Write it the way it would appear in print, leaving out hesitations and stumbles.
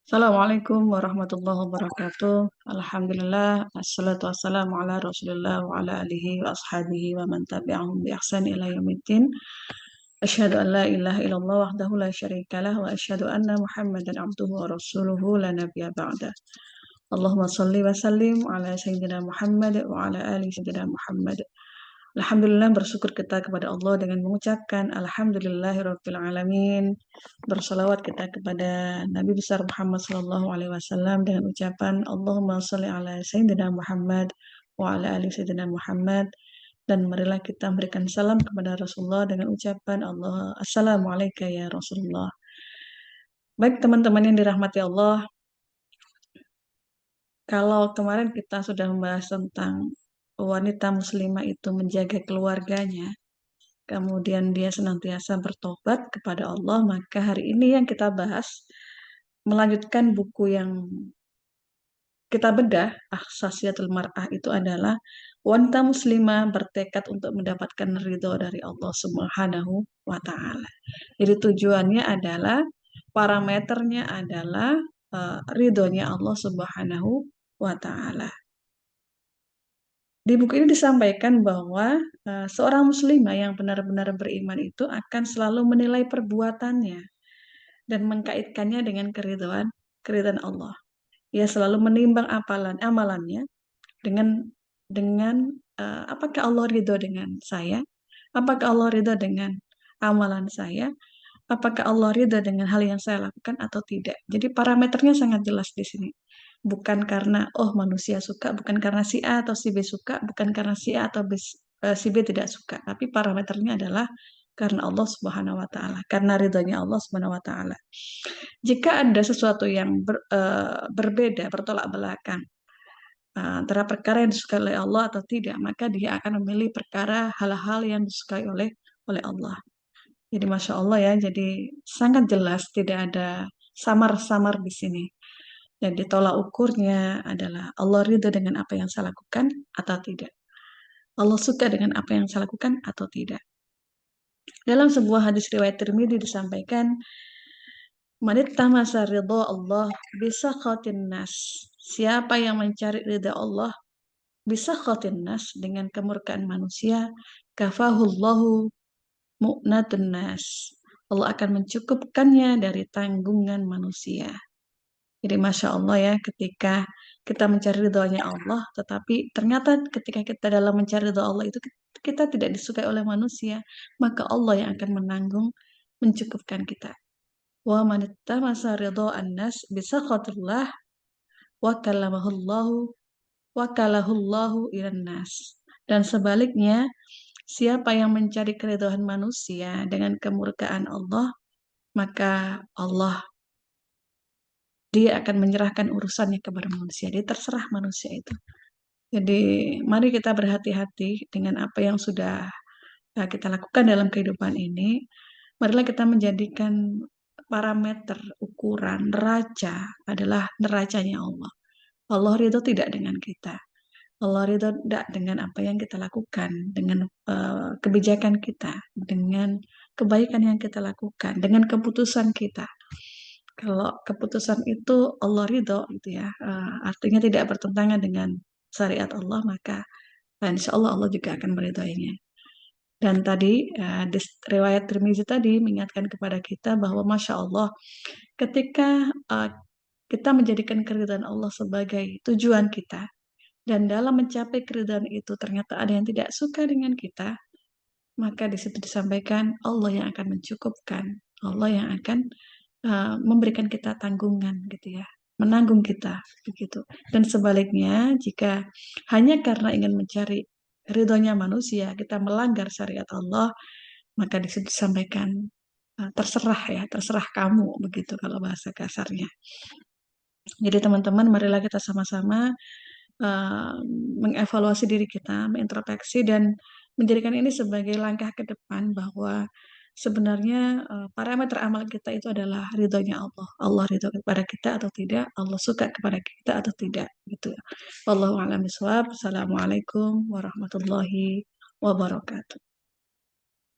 Assalamualaikum warahmatullahi wabarakatuh. Alhamdulillah, assalatu wassalamu ala Rasulillah wa ala alihi wa ashabihi wa man tabi'ahum bi ihsan ila yaumiddin. Asyhadu an la ilaha illallah wahdahu la syarikalah wa asyhadu anna Muhammadan abduhu wa rasuluhu la nabiyya ba'da. Allahumma shalli wa sallim ala sayyidina Muhammad wa ala ali sayyidina Muhammad. Alhamdulillah, bersyukur kita kepada Allah dengan mengucapkan Alhamdulillahirabbil alamin. Bersalawat kita kepada Nabi besar Muhammad sallallahu alaihi wasallam dengan ucapan Allahumma shalli ala sayyidina Muhammad wa ala ali sayyidina Muhammad. Dan marilah kita memberikan salam kepada Rasulullah dengan ucapan Assalamualaikum ya Rasulullah. Baik teman-teman yang dirahmati Allah, kalau kemarin kita sudah membahas tentang wanita muslimah itu menjaga keluarganya, kemudian dia senantiasa bertobat kepada Allah, maka hari ini yang kita bahas melanjutkan buku yang kita bedah, Ahsasiyatul Mar'ah, itu adalah wanita muslimah bertekad untuk mendapatkan ridho dari Allah Subhanahu wa Ta'ala. Jadi tujuannya adalah, parameternya adalah ridhonya Allah Subhanahu wa Ta'ala. Di buku ini disampaikan bahwa seorang muslimah yang benar-benar beriman itu akan selalu menilai perbuatannya dan mengkaitkannya dengan keridhaan Allah. Ia selalu menimbang amalannya dengan apakah Allah ridho dengan saya? Apakah Allah ridho dengan amalan saya? Apakah Allah ridho dengan hal yang saya lakukan atau tidak? Jadi parameternya sangat jelas di sini. Bukan karena manusia suka, bukan karena si A atau si B suka, bukan karena si A atau si B tidak suka, tapi parameternya adalah karena Allah Subhanahu wa Ta'ala, karena ridhonya Allah Subhanahu wa Ta'ala. Jika ada sesuatu yang berbeda, bertolak belakang antara perkara yang disukai oleh Allah atau tidak, maka dia akan memilih perkara hal-hal yang disukai oleh Allah. Jadi Masya Allah ya, jadi sangat jelas, tidak ada samar-samar di sini. Jadi tolak ukurnya adalah Allah ridho dengan apa yang saya lakukan atau tidak. Allah suka dengan apa yang saya lakukan atau tidak. Dalam sebuah hadis riwayat Tirmidzi disampaikan, Manittamasa ridho Allah bisa khotin nas. Siapa yang mencari ridha Allah bisa khotin nas dengan kemurkaan manusia, kafahullahu mu'natun nas. Allah akan mencukupkannya dari tanggungan manusia. Jadi Masya Allah ya, ketika kita mencari ridhonya Allah, tetapi ternyata ketika kita dalam mencari ridho Allah itu kita tidak disukai oleh manusia, maka Allah yang akan menanggung, mencukupkan kita. Wa manittamasa ridho annas bisa khotillah wa kalahullahu ilan nas. Dan sebaliknya, siapa yang mencari keridhaan manusia dengan kemurkaan Allah, maka Allah, dia akan menyerahkan urusannya kepada manusia. Dia terserah manusia itu. Jadi mari kita berhati-hati dengan apa yang sudah kita lakukan dalam kehidupan ini. Marilah kita menjadikan parameter ukuran neraca adalah neracanya Allah. Allah ridho tidak dengan kita. Allah ridho tidak dengan apa yang kita lakukan, dengan kebijakan kita, dengan kebaikan yang kita lakukan, dengan keputusan kita. Kalau keputusan itu Allah ridho gitu ya, artinya tidak bertentangan dengan syariat Allah, maka insya Allah Allah juga akan meridhoinya. Dan tadi di riwayat Tirmizi tadi mengingatkan kepada kita bahwa Masya Allah, ketika kita menjadikan keridhaan Allah sebagai tujuan kita, dan dalam mencapai keridhaan itu ternyata ada yang tidak suka dengan kita, maka di situ disampaikan Allah yang akan mencukupkan, Allah yang akan memberikan kita tanggungan gitu ya, menanggung kita begitu. Dan sebaliknya, jika hanya karena ingin mencari ridhonya manusia kita melanggar syariat Allah, maka di situ disampaikan terserah ya, terserah kamu begitu kalau bahasa kasarnya. Jadi teman-teman, marilah kita sama-sama mengevaluasi diri kita, mengintrospeksi dan menjadikan ini sebagai langkah ke depan bahwa sebenarnya parameter amal kita itu adalah ridhonya Allah. Allah ridho kepada kita atau tidak, Allah suka kepada kita atau tidak, gitu. Wallahu a'lam bishawab. Assalamualaikum warahmatullahi wabarakatuh.